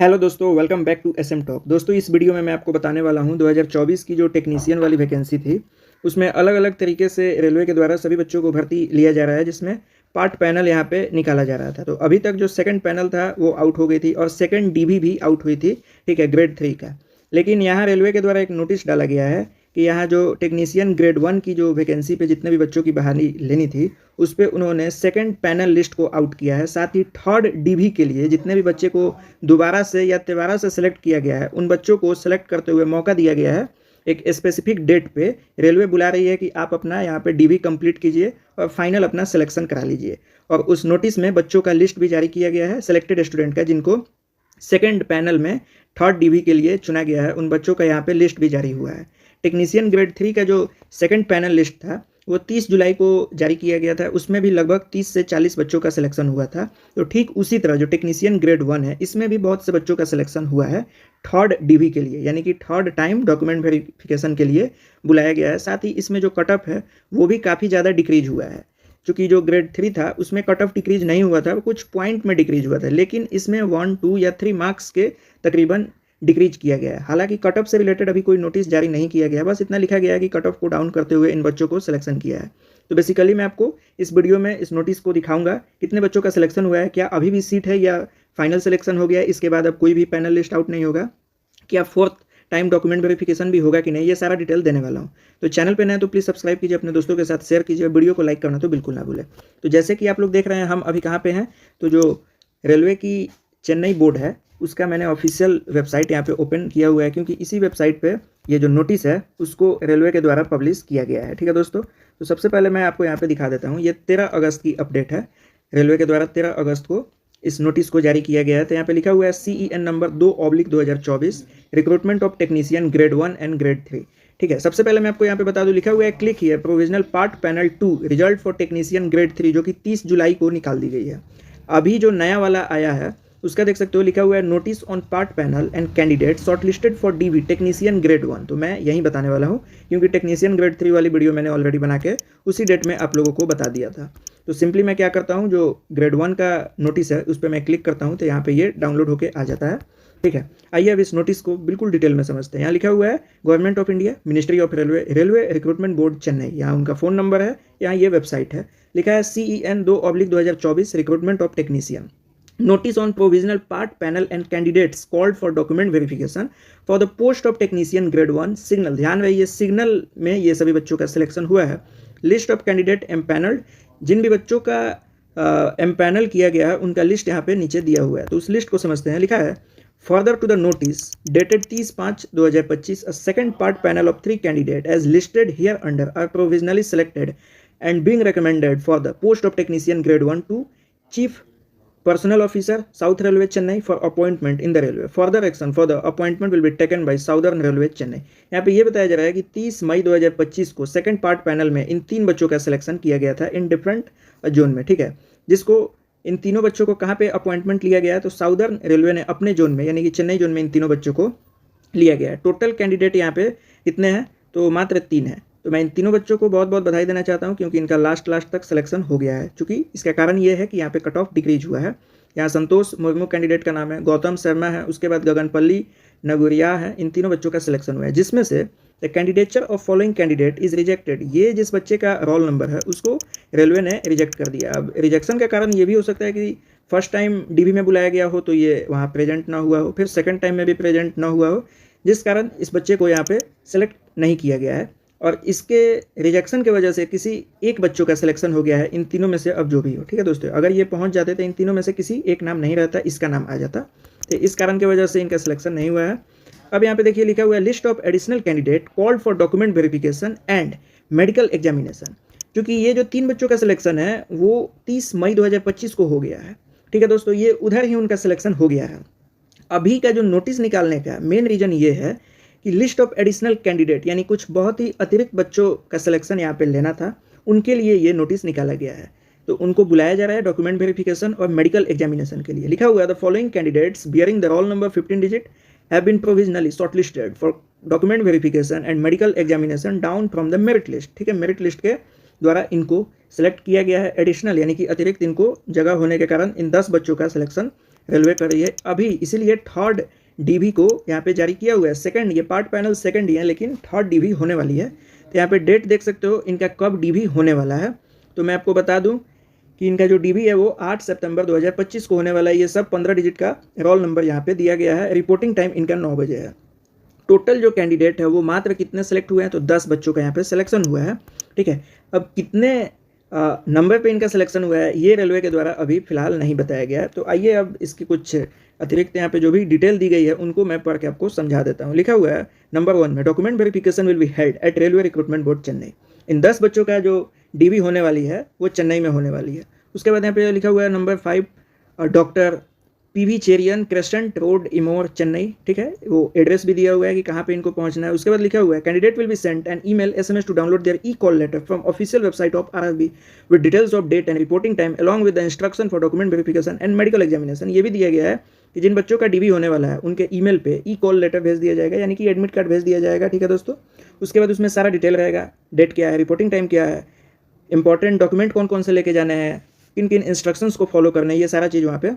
Hello दोस्तों, welcome back to SM talk. दोस्तों, इस वीडियो में मैं आपको बताने वाला हूं 2024 की जो टेक्नीशियन वाली वैकेंसी थी, उसमें अलग अलग तरीके से रेलवे के द्वारा सभी बच्चों को भर्ती लिया जा रहा है, जिसमें पार्ट पैनल यहां पे निकाला जा रहा था। तो अभी तक जो सेकंड पैनल था वो आउट हो गई थी और सेकंड डीबी भी आउट हुई थी, ठीक है, ग्रेड 3 का। लेकिन यहाँ रेलवे के द्वारा एक नोटिस डाला गया है कि यहाँ जो टेक्नीशियन ग्रेड 1 की जो वैकेंसी पे जितने भी बच्चों की बहाली लेनी थी, उस पर उन्होंने सेकंड पैनल लिस्ट को आउट किया है। साथ ही थर्ड डीबी के लिए जितने भी बच्चे को दोबारा से या तिबारा से सेलेक्ट किया गया है, उन बच्चों को सेलेक्ट करते हुए मौका दिया गया है। एक स्पेसिफिक डेट पे रेलवे बुला रही है कि आप अपना यहाँ पे डीबी कंप्लीट कीजिए और फाइनल अपना सिलेक्शन करा लीजिए। और उस नोटिस में बच्चों का लिस्ट भी जारी किया गया है, सिलेक्टेड स्टूडेंट का, जिनको सेकेंड पैनल में थर्ड डीबी के लिए चुना गया है, उन बच्चों का यहाँ पे लिस्ट भी जारी हुआ है। टेक्नीशियन ग्रेड 3 का जो सेकंड पैनल लिस्ट था वो 30 जुलाई को जारी किया गया था। उसमें भी लगभग 30 से 40 बच्चों का सिलेक्शन हुआ था। तो ठीक उसी तरह जो टेक्नीशियन ग्रेड 1 है, इसमें भी बहुत से बच्चों का सिलेक्शन हुआ है थर्ड डीबी के लिए, यानी कि थर्ड टाइम डॉक्यूमेंट वेरिफिकेशन के लिए बुलाया गया है। साथ ही इसमें जो कट ऑफ है वो भी काफ़ी ज़्यादा डिक्रीज हुआ है। चूँकि जो ग्रेड 3 था उसमें कट ऑफ डिक्रीज नहीं हुआ था, कुछ पॉइंट में डिक्रीज हुआ था, लेकिन इसमें 1, 2 या 3 मार्क्स के तकरीबन डिक्रीज किया गया है। हालांकि कट ऑफ से रिलेटेड अभी कोई नोटिस जारी नहीं किया गया, बस इतना लिखा गया है कि कट ऑफ को डाउन करते हुए इन बच्चों को सिलेक्शन किया है। तो बेसिकली मैं आपको इस वीडियो में इस नोटिस को दिखाऊंगा, कितने बच्चों का सिलेक्शन हुआ है, क्या अभी भी सीट है या फाइनल सिलेक्शन हो गया है, इसके बाद अब कोई भी पैनल लिस्ट आउट नहीं होगा, क्या फोर्थ टाइम डॉक्यूमेंट वेरिफिकेशन भी होगा कि नहीं, ये सारा डिटेल देने वाला हूँ। तो चैनल पे नए तो प्लीज़ सब्सक्राइब कीजिए, अपने दोस्तों के साथ शेयर कीजिए, वीडियो को लाइक करना तो बिल्कुल ना भूलें। तो जैसे कि आप लोग देख रहे हैं, हम अभी कहाँ पे हैं, तो जो रेलवे की चेन्नई बोर्ड है उसका मैंने ऑफिशियल वेबसाइट यहाँ पे ओपन किया हुआ है, क्योंकि इसी वेबसाइट पे ये जो नोटिस है उसको रेलवे के द्वारा पब्लिश किया गया है। ठीक है दोस्तों, तो सबसे पहले मैं आपको यहाँ पे दिखा देता हूँ। ये 13 अगस्त की अपडेट है। रेलवे के द्वारा 13 अगस्त को इस नोटिस को जारी किया गया है। तो यहाँ पे लिखा हुआ है CEN number 2/2024 recruitment of technician grade 1 and grade 3। ठीक है, सबसे पहले मैं आपको यहाँ पे बता दूँ, लिखा हुआ है click here provisional part panel 2 result for technician grade 3, जो कि 30 जुलाई को निकाल दी गई है। अभी जो नया वाला आया है उसका देख सकते हो, लिखा हुआ है notice on part panel and candidate shortlisted for dB technician grade 1। तो मैं यही बताने वाला हूँ, क्योंकि टेक्नीशियन ग्रेड 3 वाली वीडियो मैंने ऑलरेडी बना के उसी डेट में आप लोगों को बता दिया था। तो सिंपली मैं क्या करता हूँ, जो ग्रेड 1 का नोटिस है उस पर मैं क्लिक करता हूँ, तो यहाँ पे ये डाउनलोड होकर आ जाता है। ठीक है, आइए अब इस नोटिस को बिल्कुल डिटेल में समझते हैं। यहाँ लिखा हुआ है government of India, ministry of railway, railway recruitment board Chennai, यहाँ उनका फ़ोन नंबर है, यहाँ ये वेबसाइट है। लिखा है CEN 2/2024 recruitment of technician, notice on provisional part panel and candidates called for document verification for the post of technician grade 1 signal। ध्यान रहे, ये सिग्नल में ये सभी बच्चों का सिलेक्शन हुआ है। लिस्ट ऑफ कैंडिडेट एम्पैनल्ड, जिन भी बच्चों का एम्पैनल किया गया है उनका लिस्ट यहाँ पे नीचे दिया हुआ है। तो उस लिस्ट को समझते हैं। लिखा है further to the notice dated 30/5/2025 a second part panel of 3 candidate as listed here under are provisionally selected and being recommended for the post of technician grade 1 to chief personal officer south railway Chennai for appointment in the railway. Further action for the appointment will be taken by southern railway Chennai. यहाँ पे ये बताया जा रहा है कि 30 मई 2025 को second part panel में इन 3 बच्चों का सिलेक्शन किया गया था इन डिफरेंट जोन में। ठीक है, जिसको इन तीनों बच्चों को कहाँ पे अपॉइंटमेंट लिया गया है, तो साउदर्न रेलवे ने अपने जोन में, यानी कि चेन्नई जोन में इन तीनों बच्चों को लिया गया है। टोटल कैंडिडेट यहाँ पे कितने हैं, तो मात्र 3 हैं। तो मैं इन तीनों बच्चों को बहुत बहुत बधाई देना चाहता हूं, क्योंकि इनका लास्ट तक सिलेक्शन हो गया है। चूंकि इसका कारण ये है कि यहाँ पे कट ऑफ डिक्रीज हुआ है। यहाँ संतोष मुर्मू कैंडिडेट का नाम है, गौतम शर्मा है, उसके बाद गगनपल्ली नगुरिया है। इन तीनों बच्चों का सिलेक्शन हुआ है, जिसमें से the candidature of following candidate is rejected. ये जिस बच्चे का रोल नंबर है उसको रेलवे ने रिजेक्ट कर दिया। अब रिजेक्शन का कारण ये भी हो सकता है कि फर्स्ट टाइम डीबी में बुलाया गया हो तो ये वहाँ प्रेजेंट ना हुआ हो, फिर सेकेंड टाइम में भी प्रेजेंट ना हुआ हो, जिस कारण इस बच्चे को यहाँ पे सेलेक्ट नहीं किया गया है। और इसके रिजेक्शन की वजह से किसी एक बच्चों का सिलेक्शन हो गया है इन तीनों में से, अब जो भी हो। ठीक है दोस्तों, अगर ये पहुंच जाते तो इन तीनों में से किसी एक नाम नहीं रहता, इसका नाम आ जाता। तो इस कारण की वजह से इनका सिलेक्शन नहीं हुआ है। अब यहाँ पे देखिए लिखा हुआ है list of additional candidate called for document verification and medical examination. क्योंकि ये जो 3 बच्चों का सिलेक्शन है वो 30 मई 2025 को हो गया है। ठीक है दोस्तों, ये उधर ही उनका सिलेक्शन हो गया है। अभी का जो नोटिस निकालने का मेन रीज़न ये है कि लिस्ट ऑफ एडिशनल कैंडिडेट, यानी कुछ बहुत ही अतिरिक्त बच्चों का सिलेक्शन यहाँ पे लेना था, उनके लिए ये नोटिस निकाला गया है। तो उनको बुलाया जा रहा है डॉक्यूमेंट वेरिफिकेशन और मेडिकल एग्जामिनेशन के लिए। लिखा हुआ है the following candidates bearing the roll number 15 digit have been provisionally shortlisted for document verification and medical examination down from the merit list. ठीक है, मेरिट लिस्ट के द्वारा इनको सेलेक्ट किया गया है। एडिशनल यानी कि अतिरिक्त इनको जगह होने के कारण इन 10 बच्चों का सिलेक्शन रेलवे कर रही है अभी, इसीलिए थर्ड डीवी को यहाँ पे जारी किया हुआ है। सेकंड, ये पार्ट पैनल सेकंड ही है, लेकिन थर्ड डीवी होने वाली है। तो यहाँ पे डेट देख सकते हो इनका कब डीवी होने वाला है। तो मैं आपको बता दूं कि इनका जो डीवी है वो 8 सितंबर 2025 को होने वाला है। ये सब 15 डिजिट का रोल नंबर यहाँ पे दिया गया है। रिपोर्टिंग टाइम इनका 9 बजे है। टोटल जो कैंडिडेट है वो मात्र कितने सेलेक्ट हुए हैं, तो 10 बच्चों का यहाँ पे सिलेक्शन हुआ है। ठीक है, अब कितने नंबर पे इनका सिलेक्शन हुआ है ये रेलवे के द्वारा अभी फिलहाल नहीं बताया गया है। तो आइए अब इसकी कुछ अतिरिक्त यहाँ पे जो भी डिटेल दी गई है उनको मैं पढ़ के आपको समझा देता हूँ। लिखा हुआ है नंबर 1 में, document verification will be held at railway recruitment board Chennai. इन 10 बच्चों का जो डीवी होने वाली है वो चेन्नई में होने वाली है। उसके बाद यहाँ पे लिखा हुआ है number 5, doctor PV Cherian, crescent road, Egmore, Chennai. ठीक है, वो एड्रेस भी दिया हुआ है कि कहाँ पे इनको पहुंचना है। उसके बाद लिखा हुआ है candidate will be sent an email SMS to download their e call letter from official website of RRB with details of date and reporting time along with the instruction for document verification and medical examination. ये भी दिया गया है कि जिन बच्चों का DV होने वाला है उनके ईमेल पे ई कॉल लेटर भेज दिया जाएगा, यानी कि एडमिट कार्ड भेज दिया जाएगा। ठीक है दोस्तों, उसके बाद उसमें सारा डिटेल रहेगा, डेट क्या है, रिपोर्टिंग टाइम क्या है, इंपॉर्टेंट डॉक्यूमेंट कौन कौन से लेके जाने हैं, किन किन इंस्ट्रक्शंस को फॉलो करना है, ये सारा चीज़ वहाँ पे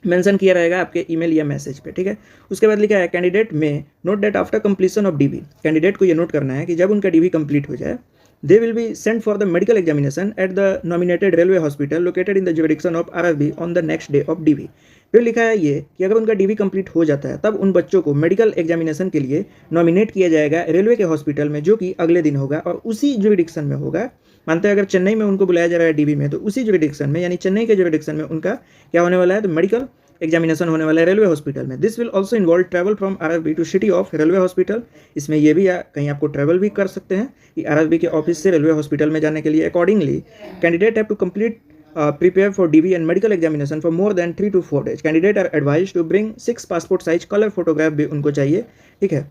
मेंशन किया रहेगा आपके ईमेल या मैसेज पे। ठीक है, उसके बाद लिखा है candidate may note that after completion of DV, candidate को ये नोट करना है कि जब उनका डीवी कंप्लीट हो जाए they will be sent for the medical examination at the nominated railway hospital located in the jurisdiction of RRB on the next day of DV. फिर लिखा है ये कि अगर उनका डीवी कंप्लीट हो जाता है तब उन बच्चों को मेडिकल एग्जामिनेशन के लिए नॉमिनेट किया जाएगा रेलवे के हॉस्पिटल में, जो कि अगले दिन होगा और उसी जुरिडिक्शन में होगा। मानते हैं अगर चेन्नई में उनको बुलाया जा रहा है डीवी में, तो उसी जुरिडिक्शन में यानी चेन्नई के जुरिडिक्शन में उनका क्या होने वाला है, तो मेडिकल एग्जामिनेशन होने वाला है रेलवे हॉस्पिटल में। This will also involve travel from RRB to city of railway hospital. इसमें ये भी कहीं आपको ट्रैवल भी कर सकते हैं कि आरआरबी के ऑफिस से रेलवे हॉस्पिटल में जाने के लिए। Accordingly candidate have to complete prepare for DV and medical examination for more than 3 to 4 days. Candidate are advised to bring 6 passport size color photograph भी उनको चाहिए। ठीक है,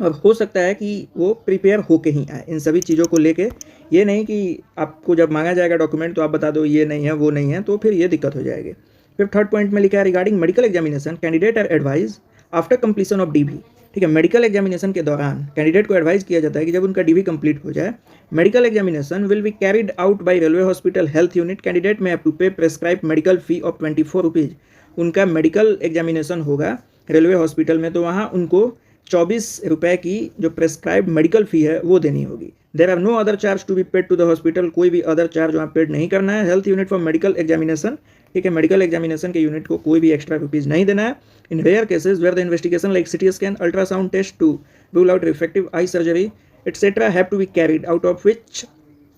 और हो सकता है कि वो प्रिपेयर होके ही आए इन सभी चीज़ों को लेके। ये नहीं कि आपको जब मांगा जाएगा डॉक्यूमेंट तो आप बता दो ये नहीं है वो नहीं है, तो फिर ये दिक्कत हो जाएगी। फिर थर्ड पॉइंट में लिखा है regarding medical examination candidate are advise after completion of DV. ठीक है, मेडिकल एग्जामिनेशन के दौरान कैंडिडेट को एडवाइस किया जाता है कि जब उनका डीवी कंप्लीट हो जाए medical examination will be carried out by railway hospital health unit. Candidate में हैव टू पे prescribe medical fee of 24 rupees. उनका मेडिकल एग्जामिनेशन होगा रेलवे हॉस्पिटल में, तो वहाँ उनको 24 रुपये की जो प्रेस्क्राइब मेडिकल फ़ी है वो देनी होगी। There are no other charge to be paid to the hospital, कोई भी अदर चार्ज वहाँ पेड नहीं करना है। Health unit for medical examination, ठीक है, मेडिकल एग्जामिनेशन के यूनिट को कोई भी एक्स्ट्रा रुपीज़ नहीं देना है। In rare cases where the investigation like CT scan, ultrasound test to rule out refractive eye surgery etcetera have to be carried out of which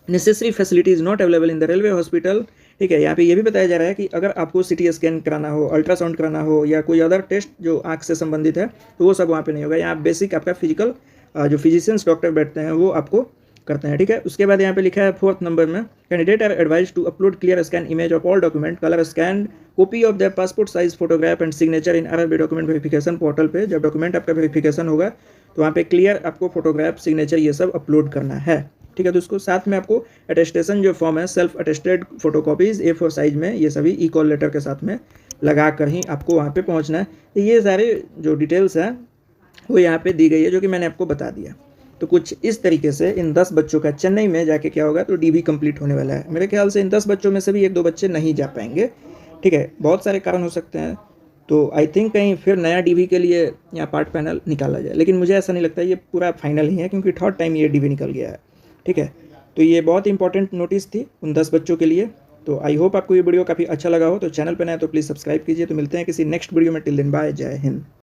necessary facility is not available in the railway hospital. ठीक है, यहाँ पे ये भी बताया जा रहा है कि अगर आपको सिटी स्कैन कराना हो, अल्ट्रासाउंड कराना हो या कोई अदर टेस्ट जो आँख से संबंधित है तो वो सब वहाँ पे नहीं होगा। यहाँ बेसिक आपका फिजिकल जो फिजिशियंस डॉक्टर बैठते हैं वो आपको करते हैं। ठीक है, उसके बाद यहाँ पे लिखा है फोर्थ नंबर में candidate are advise to upload clear scan image of all document, colour scan copy of the passport size photograph and signature in RRB document verification portal पे। जब डॉक्यूमेंट आपका वेरिफिकेशन होगा तो वहाँ पे क्लियर आपको photograph, signature ये सब अपलोड करना है। ठीक है, तो उसको साथ में आपको अटेस्टेशन जो फॉर्म है self attested photocopies A4 size में ये सभी ई कॉल लेटर के साथ में लगा कर ही आपको वहाँ पे पहुँचना है। तो ये सारे जो डिटेल्स हैं वो यहाँ पे दी गई है जो कि मैंने आपको बता दिया। तो कुछ इस तरीके से इन 10 बच्चों का चेन्नई में जाके क्या होगा, तो डीवी कंप्लीट होने वाला है। मेरे ख्याल से इन 10 बच्चों में से भी 1-2 बच्चे नहीं जा पाएंगे। ठीक है, बहुत सारे कारण हो सकते हैं, तो आई थिंक कहीं फिर नया डीवी के लिए यहाँ पार्ट पैनल निकाला जाए, लेकिन मुझे ऐसा नहीं लगता ये पूरा फाइनल ही है क्योंकि थर्ड टाइम ये डीवी निकल गया है। ठीक है, तो ये बहुत इंपॉर्टेंट नोटिस थी उन 10 बच्चों के लिए। तो आई होप आपको ये वीडियो काफ़ी अच्छा लगा हो। तो चैनल पर नए तो प्लीज़ सब्सक्राइब कीजिए। तो मिलते हैं किसी नेक्स्ट वीडियो में। टिल देन बाय, जय हिंद।